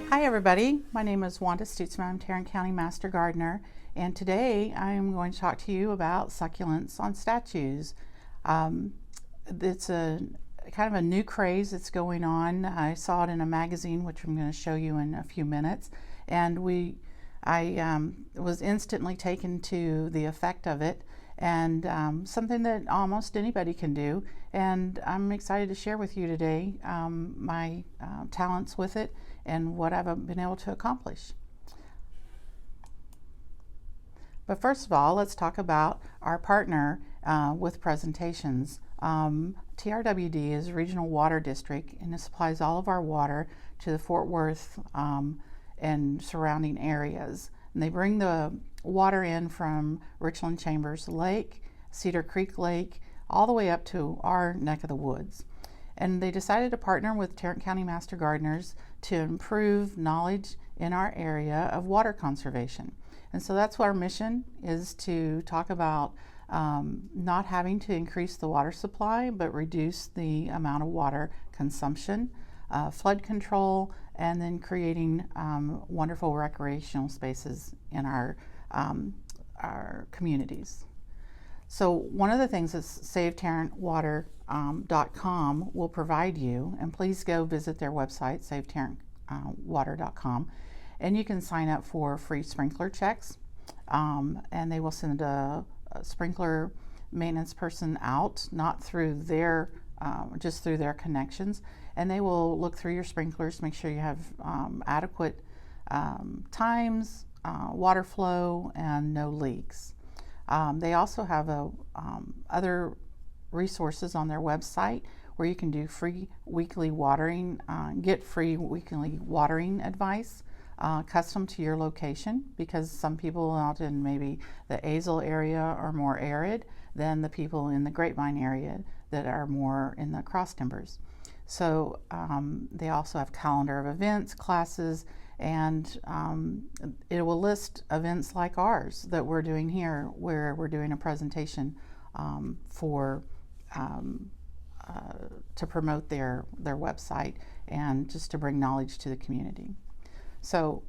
Hi everybody, my name is Wanda Stutsman. I'm Tarrant County Master Gardener, and today I am going to talk to you about succulents on statues. It's a kind of a new craze that's going on. I saw it in a magazine, which I'm going to show you in a few minutes, and I was instantly taken to the effect of it, and something that almost anybody can do. And I'm excited to share with you today my talents with it and what I've been able to accomplish. But first of all, let's talk about our partner with presentations. TRWD is a regional water district, and it supplies all of our water to the Fort Worth and surrounding areas. And they bring the water in from Richland Chambers Lake, Cedar Creek Lake, all the way up to our neck of the woods. And they decided to partner with Tarrant County Master Gardeners to improve knowledge in our area of water conservation. And so that's what our mission is, to talk about not having to increase the water supply, but reduce the amount of water consumption, flood control, and then creating wonderful recreational spaces in our communities. So one of the things that SaveTarrantWater.com will provide you, and please go visit their website, SaveTarrantWater.com, and you can sign up for free sprinkler checks, and they will send a sprinkler maintenance person out, not through their, just through their connections, and they will look through your sprinklers, make sure you have adequate times, water flow, and no leaks. They also have other resources on their website where you can do free weekly watering, get free weekly watering advice custom to your location, because some people out in maybe the Azle area are more arid than the people in the Grapevine area that are more in the cross timbers. So they also have calendar of events, classes, and it will list events like ours that we're doing here, where we're doing a presentation to promote their website and just to bring knowledge to the community. So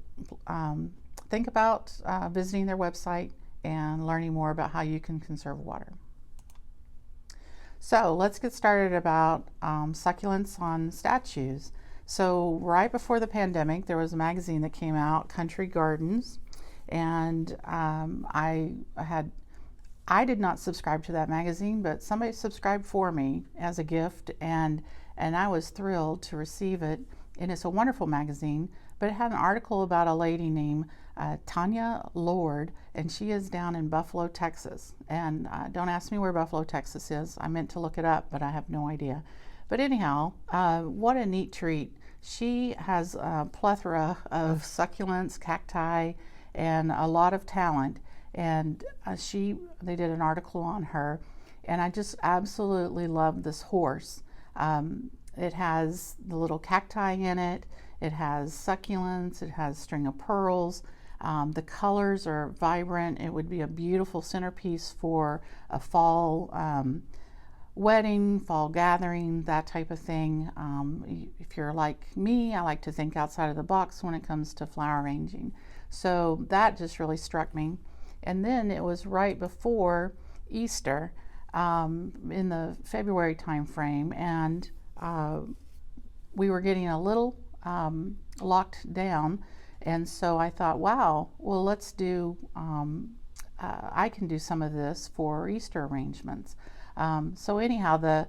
think about visiting their website and learning more about how you can conserve water. So let's get started about succulents on statues. So right before the pandemic, there was a magazine that came out, Country Gardens, and I did not subscribe to that magazine, but somebody subscribed for me as a gift, and I was thrilled to receive it. And it's a wonderful magazine, but it had an article about a lady named Tanya Lord, and she is down in Buffalo, Texas. And don't ask me where Buffalo, Texas is. I meant to look it up, but I have no idea. But anyhow, what a neat treat. She has a plethora of succulents, cacti, and a lot of talent. And they did an article on her, and I just absolutely love this horse. It has the little cacti in it. It has succulents. It has string of pearls. The colors are vibrant. It would be a beautiful centerpiece for a fall wedding, fall gathering, that type of thing. If you're like me, I like to think outside of the box when it comes to flower arranging. So that just really struck me. And then it was right before Easter, in the February time frame, and we were getting a little locked down, and so I thought, wow, well, let's do, I can do some of this for Easter arrangements. So anyhow, the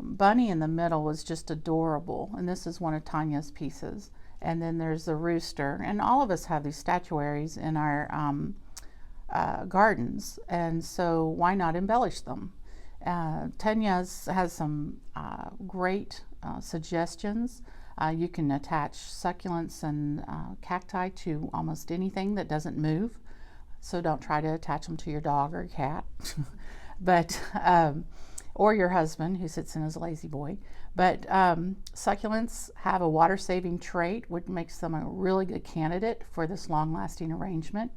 bunny in the middle was just adorable, and this is one of Tanya's pieces. And then there's the rooster, and all of us have these statuaries in our gardens, and so why not embellish them? Tanya's has some great suggestions. You can attach succulents and cacti to almost anything that doesn't move, so don't try to attach them to your dog or cat. But or your husband who sits in his lazy boy. But succulents have a water-saving trait, which makes them a really good candidate for this long-lasting arrangement.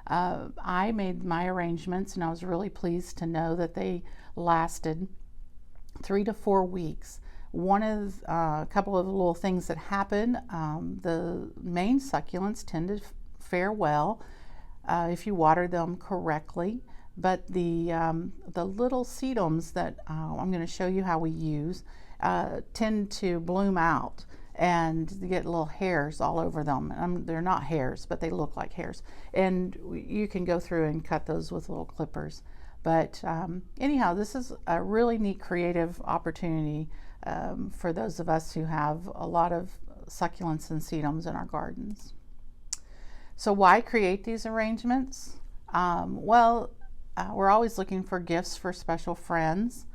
I made my arrangements, and I was really pleased to know that they lasted 3 to 4 weeks A couple of little things that happen, the main succulents tend to fare well if you water them correctly, but the little sedums that I'm going to show you how we use tend to bloom out and get little hairs all over them. They're not hairs, but they look like hairs, and you can go through and cut those with little clippers. But anyhow, this is a really neat creative opportunity for those of us who have a lot of succulents and sedums in our gardens. So why create these arrangements? We're always looking for gifts for special friends.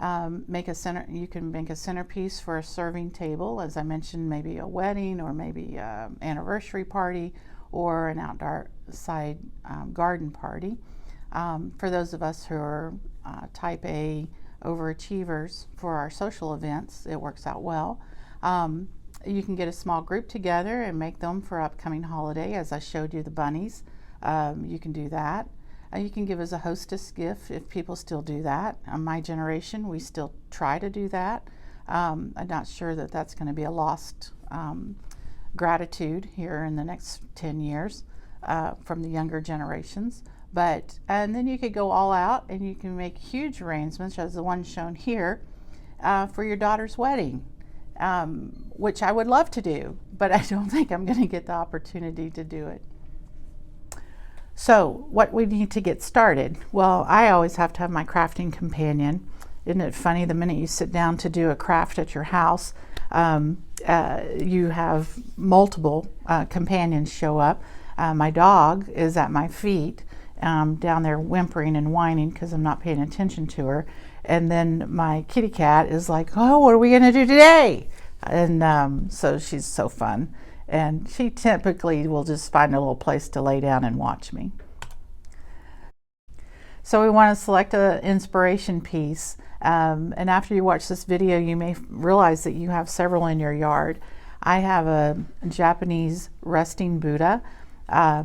You can make a centerpiece for a serving table, as I mentioned, maybe a wedding or maybe an anniversary party or an outdoor side garden party. For those of us who are type A overachievers for our social events, it works out well. You can get a small group together and make them for upcoming holiday, as I showed you the bunnies. You can do that. You can give as a hostess gift if people still do that. My generation, we still try to do that. I'm not sure that that's going to be a lost gratitude here in the next 10 years from the younger generations. And then you could go all out and you can make huge arrangements, as the one shown here, for your daughter's wedding, which I would love to do, but I don't think I'm going to get the opportunity to do it. So what we need to get started? Well, I always have to have my crafting companion. Isn't it funny, the minute you sit down to do a craft at your house, you have multiple companions show up. My dog is at my feet, down there whimpering and whining because I'm not paying attention to her. And then my kitty cat is like, oh, what are we going to do today? And so she's so fun. And she typically will just find a little place to lay down and watch me. So we want to select an inspiration piece. And after you watch this video, you may realize that you have several in your yard. I have a Japanese resting Buddha, a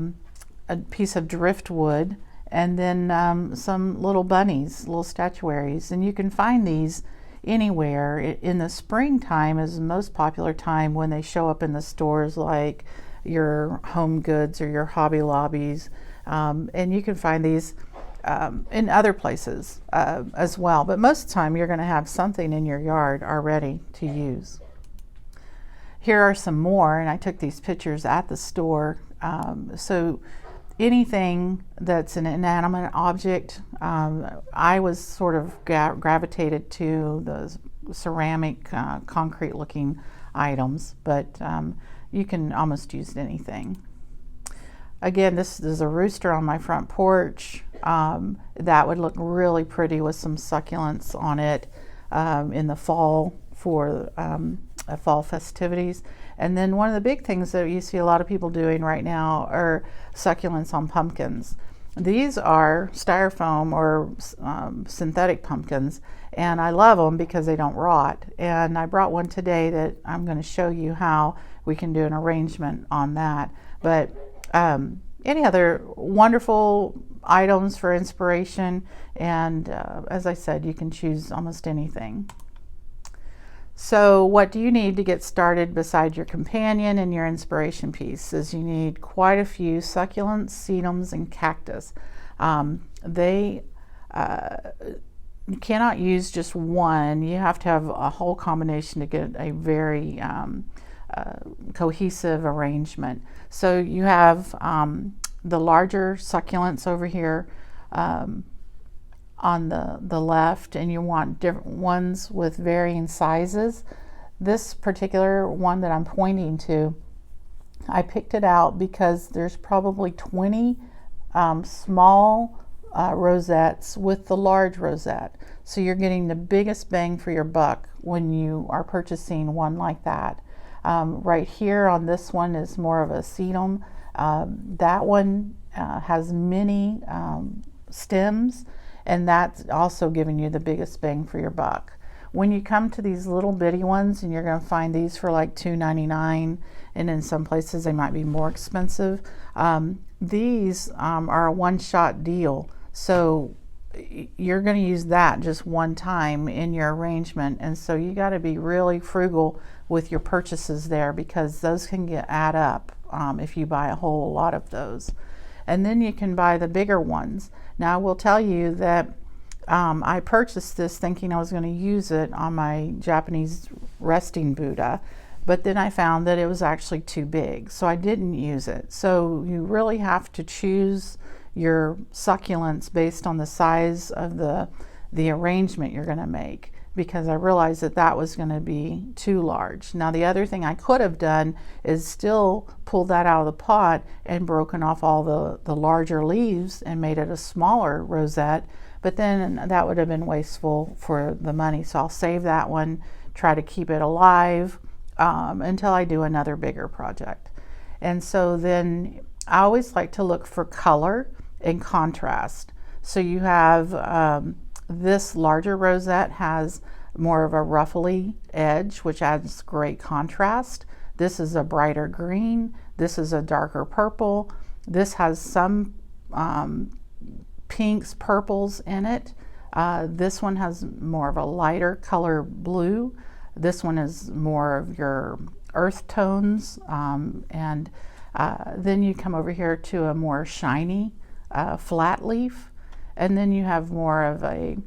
piece of driftwood, and then some little bunnies, little statuaries. And you can find these anywhere. In the springtime is the most popular time when they show up in the stores like your Home Goods or your Hobby Lobbies. And you can find these in other places as well. But most of the time you're going to have something in your yard already to use. Here are some more, and I took these pictures at the store. So anything that's an inanimate object, I was sort of gravitated to the ceramic, concrete looking items, but you can almost use anything. Again, this is a rooster on my front porch. That would look really pretty with some succulents on it in the fall for fall festivities. And then one of the big things that you see a lot of people doing right now are succulents on pumpkins. These are styrofoam or synthetic pumpkins, and I love them because they don't rot. And I brought one today that I'm going to show you how we can do an arrangement on that. But any other wonderful items for inspiration, and as I said, you can choose almost anything. So what do you need to get started beside your companion and your inspiration pieces? You need quite a few succulents, sedums, and cactus. You cannot use just one. You have to have a whole combination to get a very cohesive arrangement. So you have the larger succulents over here on the left, and you want different ones with varying sizes. This particular one that I'm pointing to, I picked it out because there's probably 20 small rosettes with the large rosette. So you're getting the biggest bang for your buck when you are purchasing one like that. Right here on this one is more of a sedum. That one has many stems, and that's also giving you the biggest bang for your buck. When you come to these little bitty ones, and you're going to find these for like $2.99, and in some places they might be more expensive, these are a one-shot deal. So you're going to use that just one time in your arrangement, and so you got to be really frugal with your purchases there, because those can add up if you buy a whole lot of those. And then you can buy the bigger ones. Now I will tell you that I purchased this thinking I was going to use it on my Japanese resting Buddha, but then I found that it was actually too big, so I didn't use it. So you really have to choose your succulents based on the size of the arrangement you're going to make, because I realized that that was going to be too large. Now the other thing I could have done is still pulled that out of the pot and broken off all the larger leaves and made it a smaller rosette, but then that would have been wasteful for the money. So I'll save that one, try to keep it alive until I do another bigger project. And so then I always like to look for color and contrast. So you have this larger rosette has more of a ruffly edge, which adds great contrast. This is a brighter green. This is a darker purple. This has some pinks, purples in it. This one has more of a lighter color blue. This one is more of your earth tones. And then you come over here to a more shiny flat leaf. And then you have more of a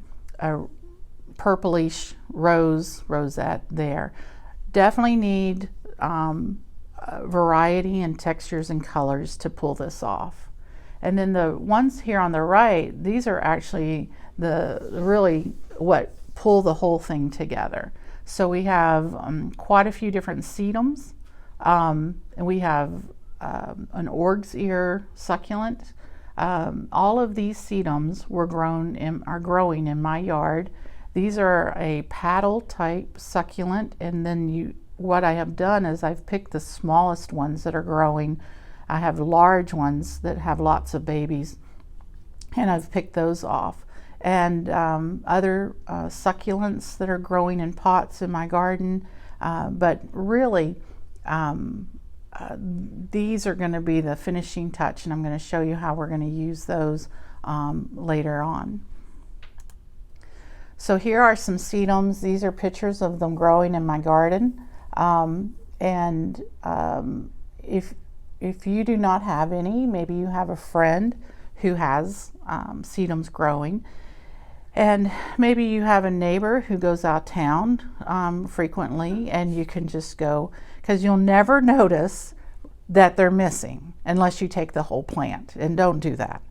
purplish rosette there. Definitely need variety in textures and colors to pull this off. And then the ones here on the right, these are actually really what pull the whole thing together. So we have quite a few different sedums, and we have an org's ear succulent. All of these sedums are growing in my yard. These are a paddle type succulent, and then what I have done is I've picked the smallest ones that are growing. I have large ones that have lots of babies, and I've picked those off. And other succulents that are growing in pots in my garden, but really these are going to be the finishing touch, and I'm going to show you how we're going to use those later on. So here are some sedums. These are pictures of them growing in my garden. If you do not have any, maybe you have a friend who has sedums growing, and maybe you have a neighbor who goes out of town frequently, and you can just go, because you'll never notice that they're missing unless you take the whole plant, and don't do that.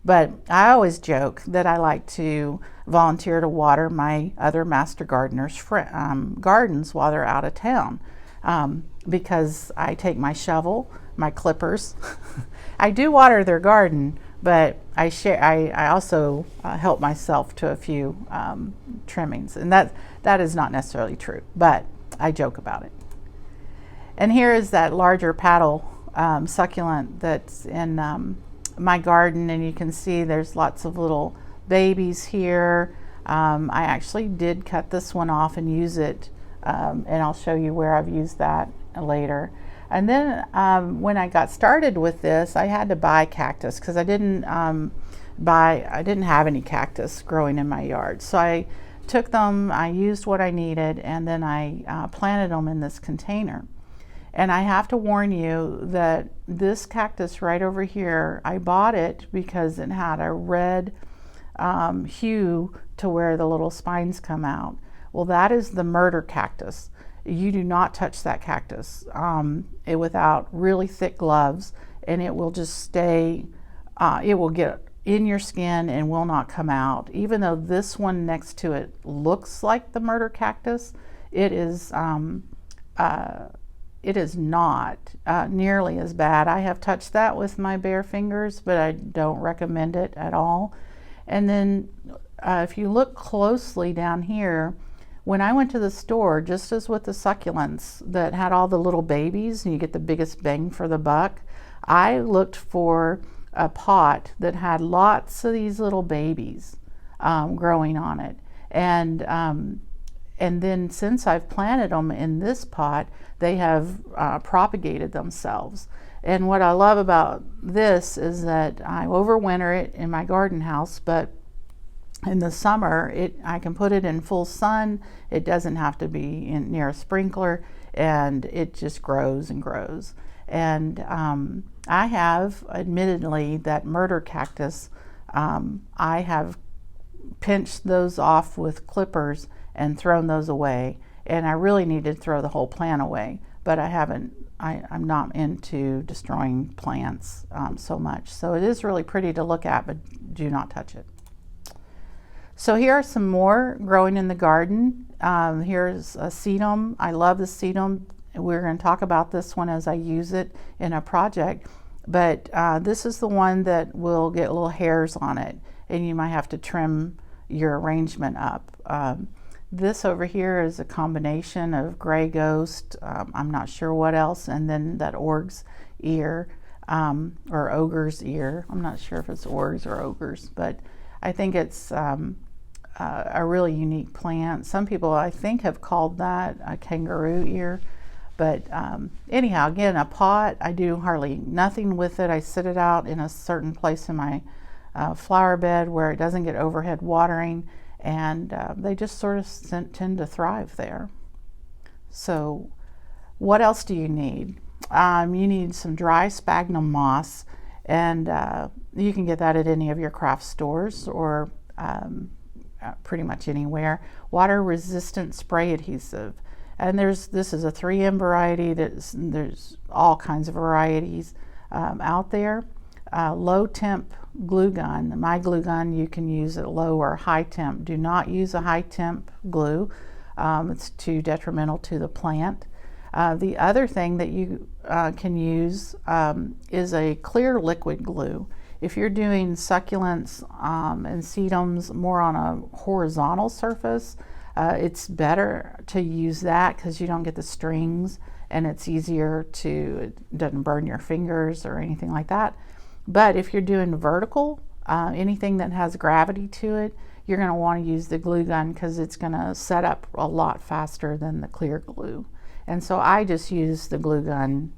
But I always joke that I like to volunteer to water my other master gardeners' gardens while they're out of town, because I take my shovel, my clippers. I do water their garden, but I also help myself to a few trimmings, and that is not necessarily true, but I joke about it. And here is that larger paddle succulent that's in my garden, and you can see there's lots of little babies here. I actually did cut this one off and use it, and I'll show you where I've used that later. And then when I got started with this, I had to buy cactus, because I didn't have any cactus growing in my yard. So I took them, I used what I needed, and then I planted them in this container. And I have to warn you that this cactus right over here, I bought it because it had a red hue to where the little spines come out. Well, that is the murder cactus. You do not touch that cactus without really thick gloves, and it will just stay, it will get in your skin and will not come out. Even though this one next to it looks like the murder cactus, it is not nearly as bad. I have touched that with my bare fingers, but I don't recommend it at all. And then if you look closely down here, when I went to the store, just as with the succulents that had all the little babies and you get the biggest bang for the buck, I looked for a pot that had lots of these little babies growing on it. And then since I've planted them in this pot, they have propagated themselves. And what I love about this is that I overwinter it in my garden house, but in the summer, I can put it in full sun. It doesn't have to be near a sprinkler, and it just grows and grows. And I have, admittedly, that murder cactus, I have pinched those off with clippers and thrown those away. And I really need to throw the whole plant away, but I'm not into destroying plants so much. So it is really pretty to look at, but do not touch it. So here are some more growing in the garden. Here's a sedum. I love the sedum. We're going to talk about this one as I use it in a project, but this is the one that will get little hairs on it, and you might have to trim your arrangement up. This over here is a combination of gray ghost, I'm not sure what else, and then that org's ear, or ogre's ear. I'm not sure if it's orgs or ogres, but I think it's a really unique plant. Some people, I think, have called that a kangaroo ear. But anyhow, again, a pot, I do hardly nothing with it. I sit it out in a certain place in my flower bed where it doesn't get overhead watering, and they just sort of tend to thrive there. So what else do you need? You need some dry sphagnum moss, and you can get that at any of your craft stores or pretty much anywhere. Water resistant spray adhesive. And this is a 3M variety. There's all kinds of varieties out there. Low temp glue gun. My glue gun you can use at low or high temp. Do not use a high temp glue. It's too detrimental to the plant. The other thing that you can use is a clear liquid glue. If you're doing succulents and sedums more on a horizontal surface, it's better to use that because you don't get the strings, and it's easier it doesn't burn your fingers or anything like that. But if you're doing vertical, anything that has gravity to it, you're going to want to use the glue gun because it's going to set up a lot faster than the clear glue. And so I just use the glue gun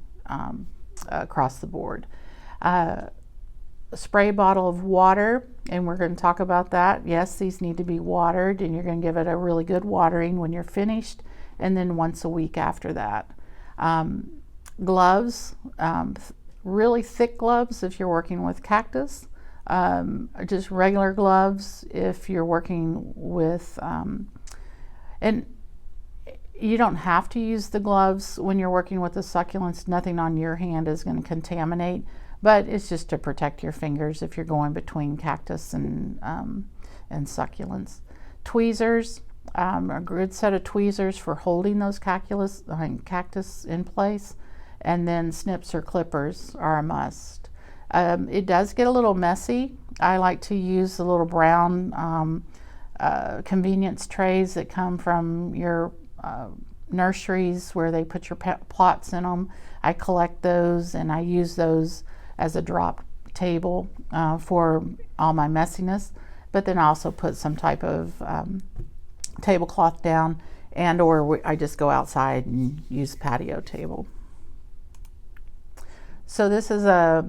across the board. A spray bottle of water, and we're going to talk about that. Yes, these need to be watered, and you're going to give it a really good watering when you're finished, and then once a week after that. Gloves, really thick gloves if you're working with cactus, just regular gloves if you're working with, and you don't have to use the gloves when you're working with the succulents. Nothing on your hand is going to contaminate, but it's just to protect your fingers if you're going between cactus and succulents. Tweezers, a good set of tweezers for holding those cactus in place, and then snips or clippers are a must. It does get a little messy. I like to use the little brown convenience trays that come from your nurseries where they put your plots in them. I collect those, and I use those as a drop table for all my messiness, but then I also put some type of tablecloth down, and or I just go outside and use patio table. So this is a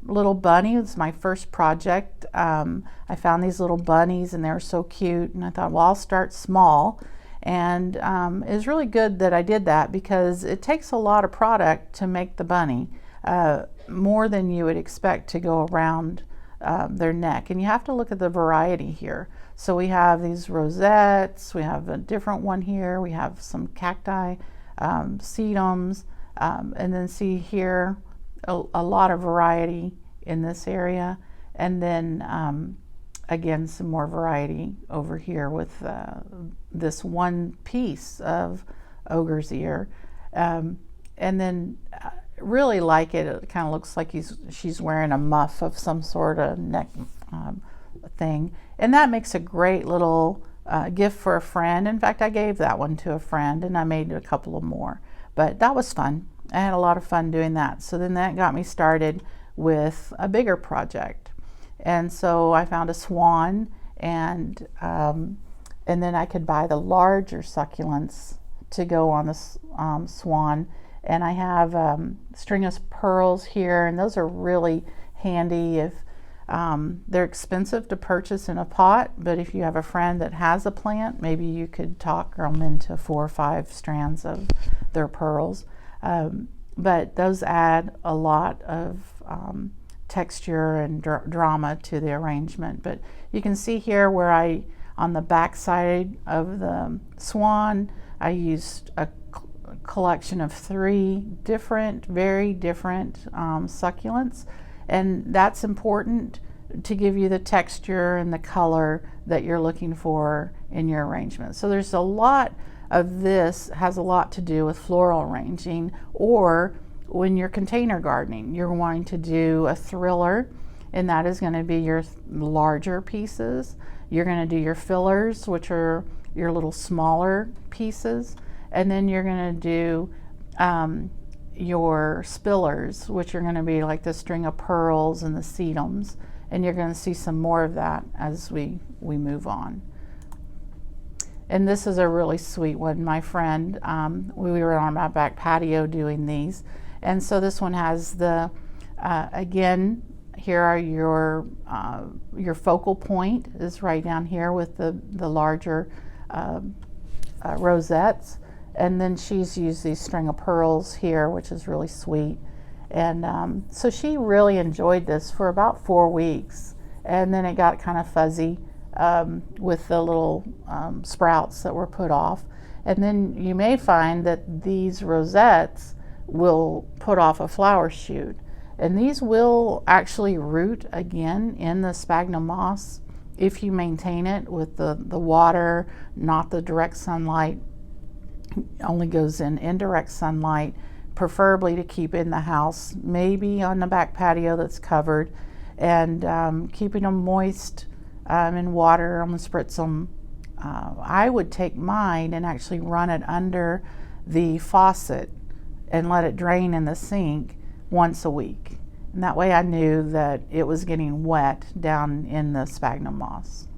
little bunny. It's my first project. I found these little bunnies and they were so cute, and I thought, well, I'll start small. And it was really good that I did that because it takes a lot of product to make the bunny, more than you would expect to go around their neck. And you have to look at the variety here. So we have these rosettes, we have a different one here, we have some cacti, sedums, and then see here a lot of variety in this area. And then again, some more variety over here with this one piece of ogre's ear. And then really like it. It kind of looks like she's wearing a muff of some sort of neck thing. And that makes a great little gift for a friend. In fact, I gave that one to a friend, and I made a couple of more. But that was fun. I had a lot of fun doing that. So then that got me started with a bigger project. And so I found a swan, and then I could buy the larger succulents to go on the swan. And I have string of pearls here, and those are really handy if They're expensive to purchase in a pot, but if you have a friend that has a plant, maybe you could talk them into 4 or 5 strands of their pearls. But those add a lot of texture and drama to the arrangement. But you can see here where on the back side of the swan, I used a collection of 3 very different succulents, and that's important to give you the texture and the color that you're looking for in your arrangement. So there's a lot of this has a lot to do with floral arranging, or when you're container gardening, you're wanting to do a thriller, and that is going to be your larger pieces. You're going to do your fillers, which are your little smaller pieces, and then you're going to do your spillers, which are going to be like the string of pearls and the sedums, and you're going to see some more of that as we move on. And this is a really sweet one. My friend, we were on my back patio doing these, and so this one has the again, here are your focal point is right down here with the larger rosettes. And then she's used these string of pearls here, which is really sweet. And so she really enjoyed this for about 4 weeks. And then it got kind of fuzzy with the little sprouts that were put off. And then you may find that these rosettes will put off a flower shoot. And these will actually root again in the sphagnum moss if you maintain it with the water, not the direct sunlight. Only goes in indirect sunlight, preferably to keep in the house, maybe on the back patio that's covered, and keeping them moist in water. I'm going to spritz them. I would take mine and actually run it under the faucet and let it drain in the sink once a week. And that way I knew that it was getting wet down in the sphagnum moss.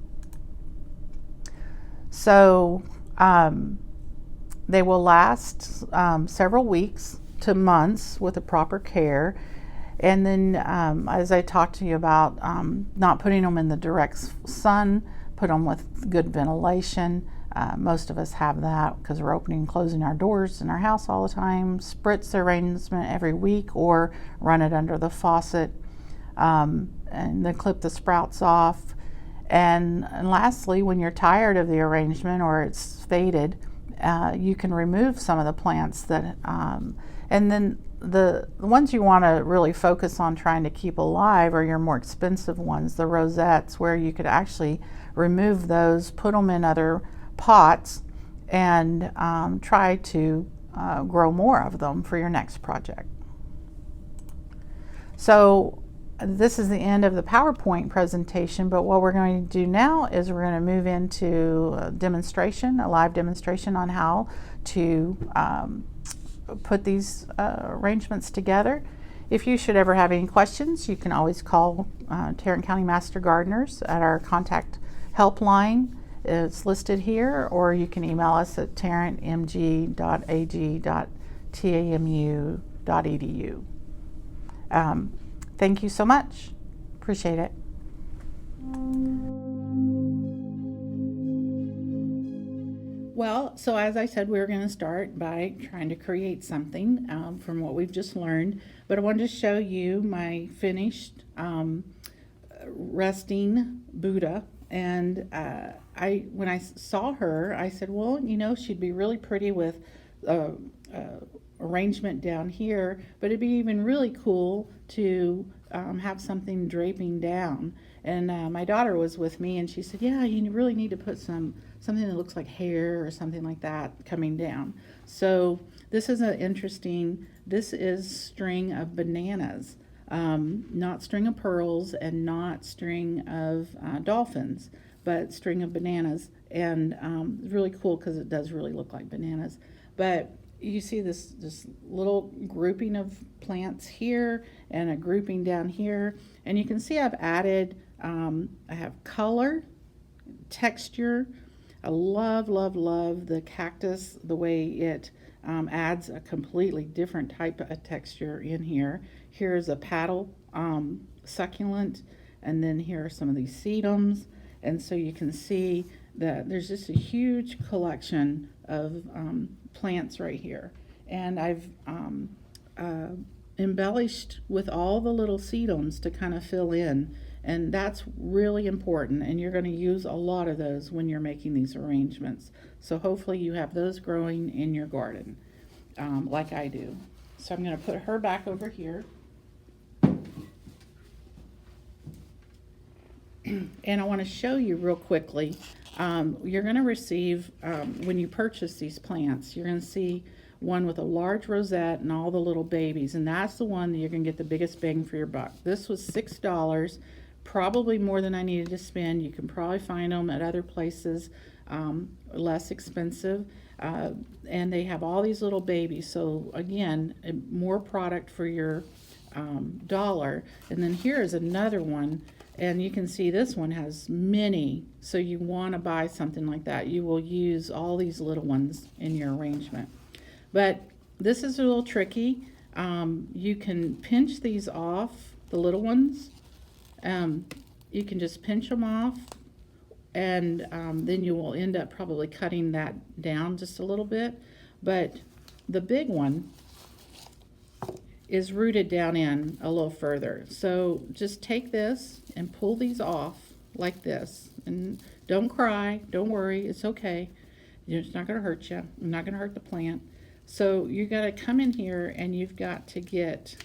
So they will last several weeks to months with the proper care. And then as I talked to you about not putting them in the direct sun, put them with good ventilation. Most of us have that because we're opening and closing our doors in our house all the time. Spritz the arrangement every week or run it under the faucet, and then clip the sprouts off. And lastly, when you're tired of the arrangement or it's faded, you can remove some of the plants that, and then the ones you want to really focus on trying to keep alive are your more expensive ones, the rosettes, where you could actually remove those, put them in other pots, and try to grow more of them for your next project. So this is the end of the PowerPoint presentation, but what we're going to do now is we're going to move into a demonstration, a live demonstration on how to put these arrangements together. If you should ever have any questions, you can always call Tarrant County Master Gardeners at our contact helpline. It's listed here, or you can email us at tarrantmg.ag.tamu.edu. Thank you so much. Appreciate it. Well, so as I said, we're going to start by trying to create something from what we've just learned. But I wanted to show you my finished resting Buddha. And when I saw her, I said, well, you know, she'd be really pretty with arrangement down here, but it'd be even really cool to have something draping down. And my daughter was with me, and she said, yeah, you really need to put something that looks like hair or something like that coming down. So this is this is string of bananas, not string of pearls and not string of dolphins, but string of bananas. And really cool because it does really look like bananas. But you see this little grouping of plants here and a grouping down here, and you can see I've added I have color, texture. I love the cactus, the way it adds a completely different type of texture in here. Here's a paddle succulent, and then here are some of these sedums. And so you can see that there's just a huge collection of plants right here. And I've embellished with all the little sedums to kind of fill in. And that's really important. And you're going to use a lot of those when you're making these arrangements. So hopefully you have those growing in your garden, like I do. So I'm going to put her back over here. And I want to show you real quickly, you're going to receive, when you purchase these plants, you're going to see one with a large rosette and all the little babies, and that's the one that you're going to get the biggest bang for your buck. This was $6, probably more than I needed to spend. You can probably find them at other places less expensive, and they have all these little babies. So again, more product for your dollar. And then here is another one. And you can see this one has many, so you want to buy something like that. You will use all these little ones in your arrangement. But this is a little tricky. You can pinch these off, the little ones. You can just pinch them off, and then you will end up probably cutting that down just a little bit. But the big one is rooted down in a little further. So just take this and pull these off like this. And don't cry, don't worry, it's okay. It's not gonna hurt you. I'm not gonna hurt the plant. So you gotta come in here and you've got to get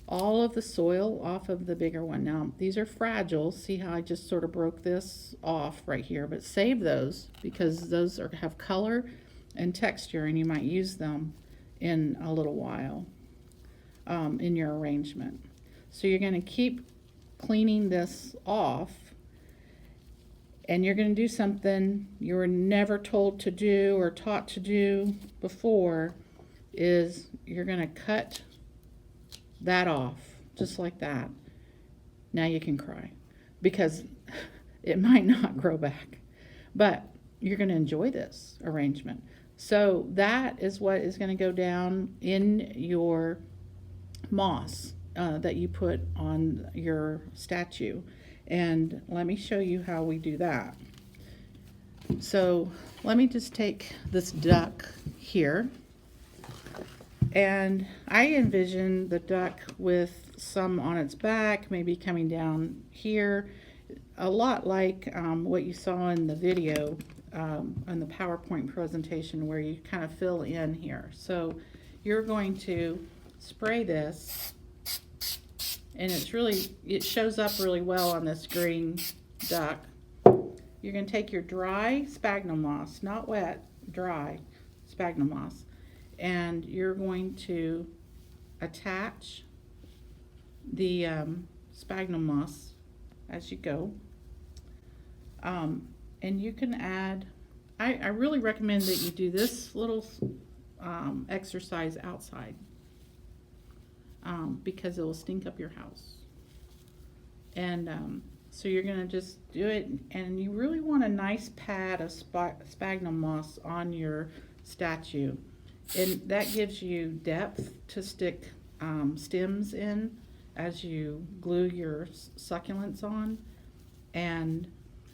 all of the soil off of the bigger one. Now, these are fragile. See how I just sort of broke this off right here, but save those because those have color and texture and you might use them in a little while. In your arrangement. So you're going to keep cleaning this off, and you're going to do something you were never told to do or taught to do before, is you're going to cut that off just like that. Now you can cry because it might not grow back, but you're going to enjoy this arrangement. So that is what is going to go down in your moss that you put on your statue. And let me show you how we do that. So let me just take this duck here, and I envision the duck with some on its back, maybe coming down here, a lot like what you saw in the video on the PowerPoint presentation where you kind of fill in here. So you're going to spray this, and it shows up really well on this green duck. You're going to take your dry sphagnum moss, not wet, dry sphagnum moss, and you're going to attach the sphagnum moss as you go. And you can add, I really recommend that you do this little exercise outside. Because it will stink up your house. And so you're going to just do it, and you really want a nice pad of sphagnum moss on your statue, and that gives you depth to stick stems in as you glue your succulents on. And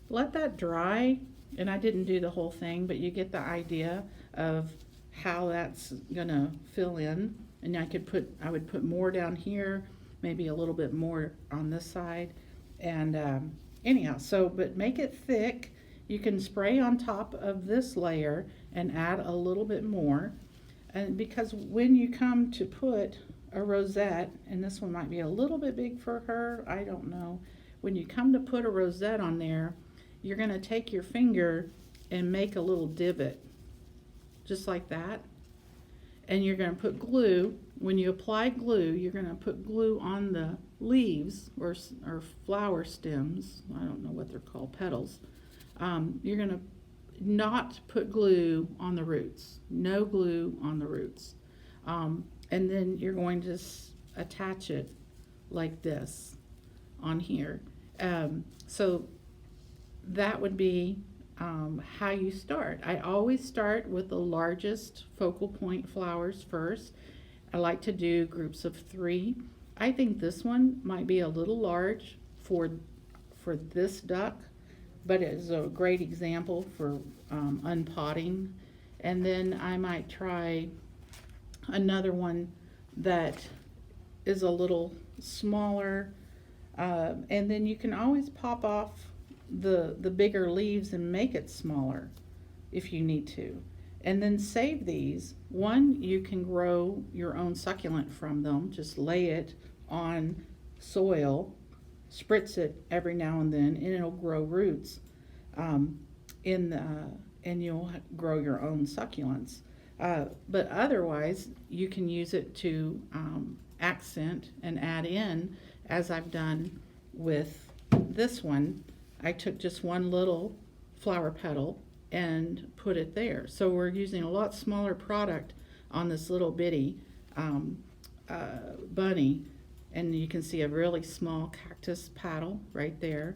let that dry, and I didn't do the whole thing, but you get the idea of how that's gonna fill in. And I would put more down here, maybe a little bit more on this side. And anyhow, but make it thick. You can spray on top of this layer and add a little bit more. And because when you come to put a rosette, and this one might be a little bit big for her, I don't know. When you come to put a rosette on there, you're gonna take your finger and make a little divot, just like that. And you're going to put glue. When you apply glue, you're going to put glue on the leaves or flower stems. I don't know what they're called, petals. You're going to not put glue on the roots. No glue on the roots. And then you're going to attach it like this on here. So that would be how you start. I always start with the largest focal point flowers first. I like to do groups of 3. I think this one might be a little large for this duck, but it's a great example for unpotting. And then I might try another one that is a little smaller, and then you can always pop off the bigger leaves and make it smaller if you need to. And then save these. One, you can grow your own succulent from them. Just lay it on soil, spritz it every now and then, and it'll grow roots and you'll grow your own succulents. But otherwise, you can use it to accent and add in, as I've done with this one. I took just one little flower petal and put it there. So we're using a lot smaller product on this little bitty bunny, and you can see a really small cactus petal right there.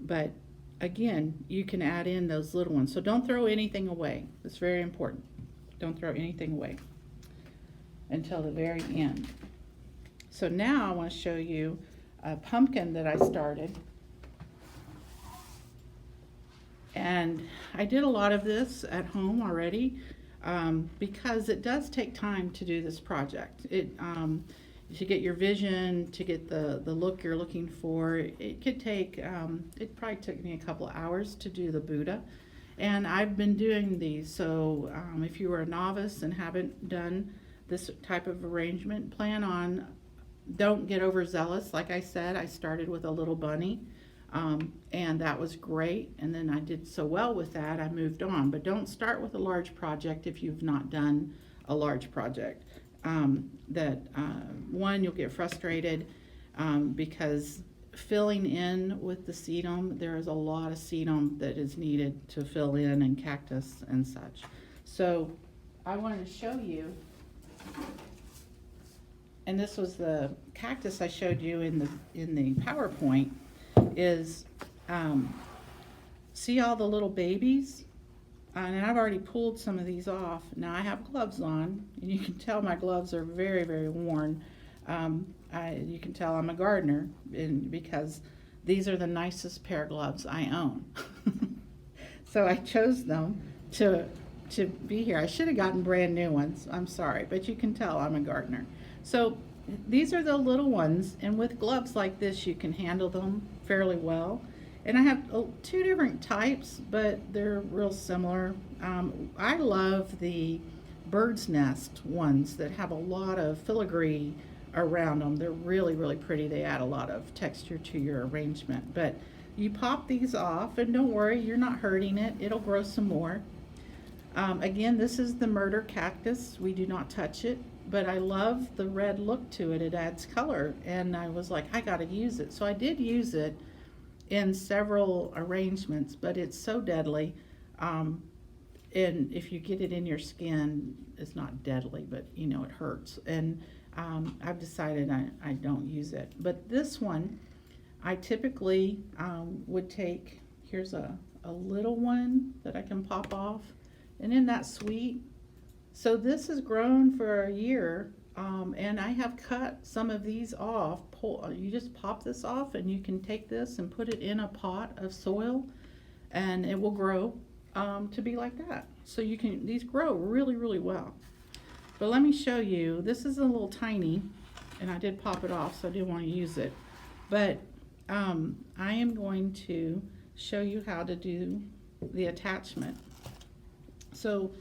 But again, you can add in those little ones. So don't throw anything away. It's very important. Don't throw anything away until the very end. So now I want to show you a pumpkin that I started. And I did a lot of this at home already because it does take time to do this project. To get your vision, to get the look you're looking for, it could take, it probably took me a couple of hours to do the Buddha. And I've been doing these, so if you are a novice and haven't done this type of arrangement, don't get overzealous. Like I said, I started with a little bunny. And that was great, and then I did so well with that I moved on. But don't start with a large project if you've not done a large project. One, you'll get frustrated because filling in with the sedum, there is a lot of sedum that is needed to fill in, and cactus and such. So I wanted to show you, and this was the cactus I showed you in the PowerPoint, is see all the little babies, and I've already pulled some of these off. Now I have gloves on, and you can tell my gloves are very, very worn. You can tell I'm a gardener because these are the nicest pair of gloves I own. So I chose them to be here. I should have gotten brand new ones, I'm sorry, but you can tell I'm a gardener. So these are the little ones, and with gloves like this you can handle them fairly well. And I have two different types, but they're real similar. I love the bird's nest ones that have a lot of filigree around them. They're really, really pretty. They add a lot of texture to your arrangement. But you pop these off, and don't worry, you're not hurting it. It'll grow some more. Again, this is the murder cactus. We do not touch it. But I love the red look to it. It adds color, and I was like, I gotta use it. So I did use it in several arrangements, but it's so deadly. And if you get it in your skin, it's not deadly, but it hurts. And I've decided I don't use it. But this one, I typically would take, here's a little one that I can pop off. And isn't that sweet? So this has grown for a year, and I have cut some of these off. You just pop this off, and you can take this and put it in a pot of soil, and it will grow to be like that. So these grow really, really well. But let me show you. This is a little tiny, and I did pop it off, so I didn't want to use it. But I am going to show you how to do the attachment. So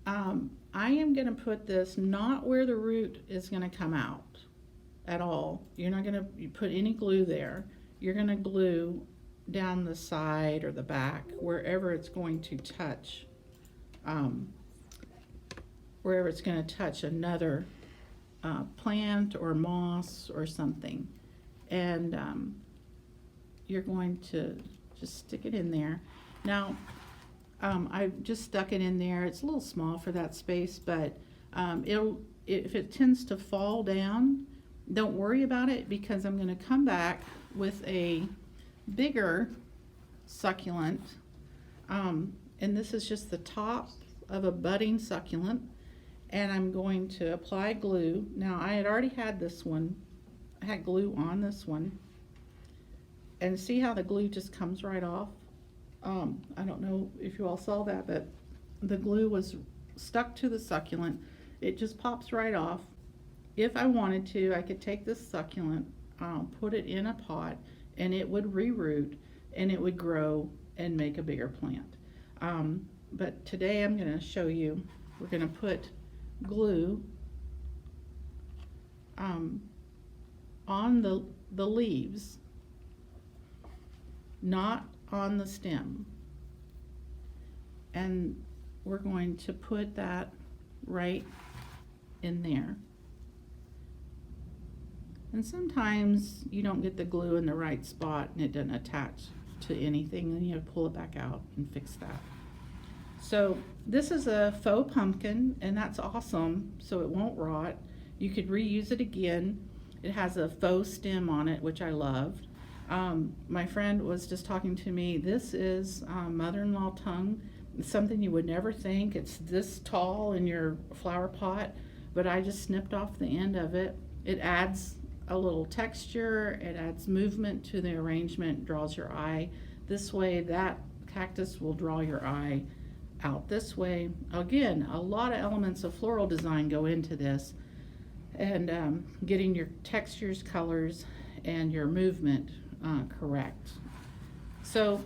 I am going to put this not where the root is going to come out at all. You're not going to put any glue there. You're going to glue down the side or the back, wherever it's going to touch, another plant or moss or something. And you're going to just stick it in there. Now, I just stuck it in there. It's a little small for that space, but if it tends to fall down, don't worry about it, because I'm going to come back with a bigger succulent, and this is just the top of a budding succulent, and I'm going to apply glue. Now I had already had this one, I had glue on this one, And see how the glue just comes right off? I don't know if you all saw that, but the glue was stuck to the succulent. It just pops right off. If I wanted to, I could take this succulent, put it in a pot, and it would reroot and it would grow and make a bigger plant. But today I'm going to show you, we're going to put glue on the leaves, not on the stem. And we're going to put that right in there. And sometimes you don't get the glue in the right spot and it doesn't attach to anything, then you have to pull it back out and fix that. So this is a faux pumpkin, and that's awesome, so it won't rot. You could reuse it again. It has a faux stem on it, which I loved. My friend was just talking to me. This is mother-in-law tongue. It's something you would never think. It's this tall in your flower pot, but I just snipped off the end of it. It adds a little texture, it adds movement to the arrangement, draws your eye. This way, that cactus will draw your eye out this way. Again, a lot of elements of floral design go into this, and getting your textures, colors, and your movement correct. So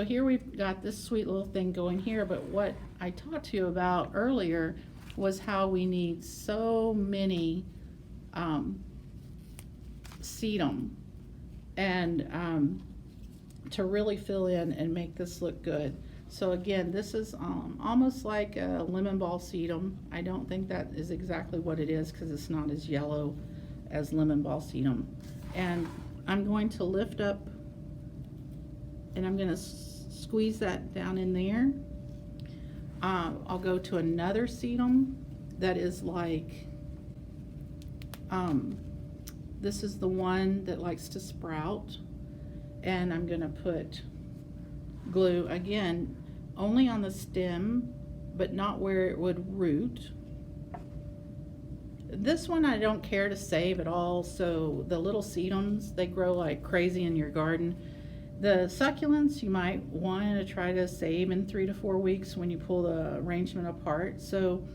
here we've got this sweet little thing going here, but what I talked to you about earlier was how we need so many sedum and to really fill in and make this look good. So again, this is almost like a lemon ball sedum. I don't think that is exactly what it is because it's not as yellow as lemon ball sedum. And I'm going to lift up and I'm going to squeeze that down in there. I'll go to another sedum that is like, this is the one that likes to sprout, and I'm going to put glue again only on the stem but not where it would root. This one I don't care to save at all, so the little sedums, they grow like crazy in your garden. The succulents you might want to try to save in 3 to 4 weeks when you pull the arrangement apart. So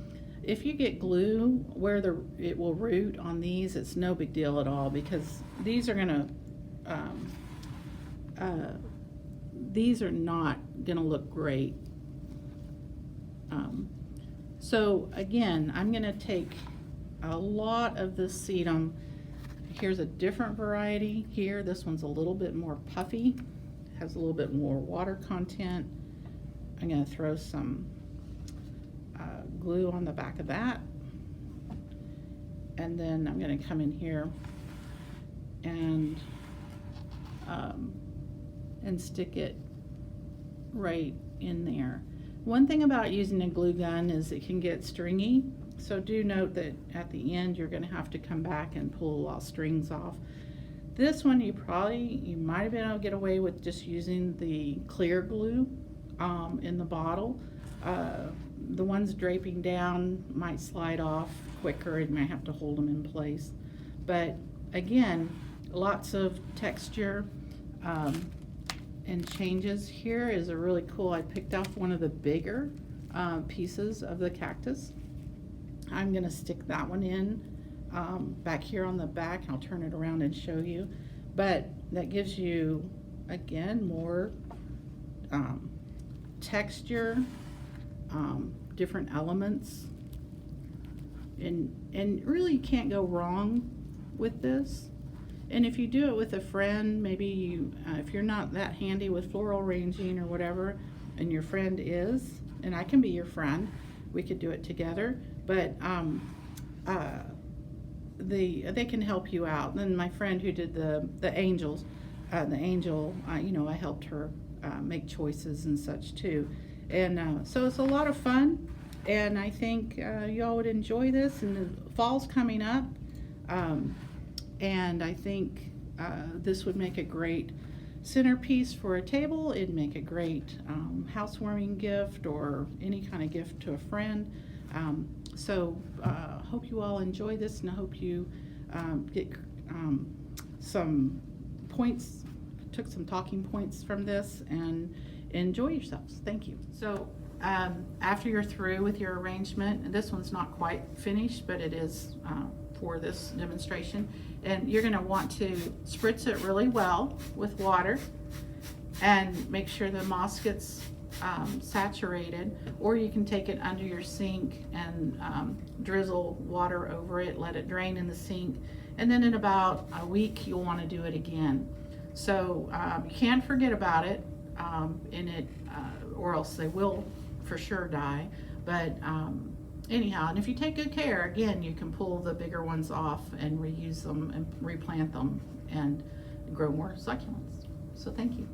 if you get glue where it will root on these, it's no big deal at all, because these are gonna these are not gonna look great. So again, I'm gonna take a lot of this sedum. Here's a different variety here. This one's a little bit more puffy, has a little bit more water content. I'm gonna throw some glue on the back of that, and then I'm going to come in here and stick it right in there. One thing about using a glue gun is it can get stringy, so do note that at the end you're going to have to come back and pull a lot of strings off. This one you might have been able to get away with just using the clear glue in the bottle. The ones draping down might slide off quicker, and might have to hold them in place. But again, lots of texture and changes. Here is a really cool, I picked off one of the bigger pieces of the cactus. I'm going to stick that one in back here on the back. I'll turn it around and show you. But that gives you, again, more texture, different elements, and really you can't go wrong with this. And if you do it with a friend, maybe you if you're not that handy with floral arranging or whatever, and your friend is, and I can be your friend, we could do it together. But they can help you out. And then my friend who did the angels, you know, I helped her make choices and such too. And so it's a lot of fun, and I think y'all would enjoy this. And the fall's coming up, and I think this would make a great centerpiece for a table. It'd make a great housewarming gift or any kind of gift to a friend. So hope you all enjoy this, and I hope you get some points took some talking points from this, and enjoy yourselves. Thank you. So after you're through with your arrangement, and this one's not quite finished, but it is for this demonstration, and you're going to want to spritz it really well with water and make sure the moss gets saturated, or you can take it under your sink and drizzle water over it, let it drain in the sink, and then in about a week you'll want to do it again. So you can't forget about it in it, or else they will for sure die. But anyhow, and if you take good care, again, you can pull the bigger ones off and reuse them and replant them and grow more succulents. So thank you.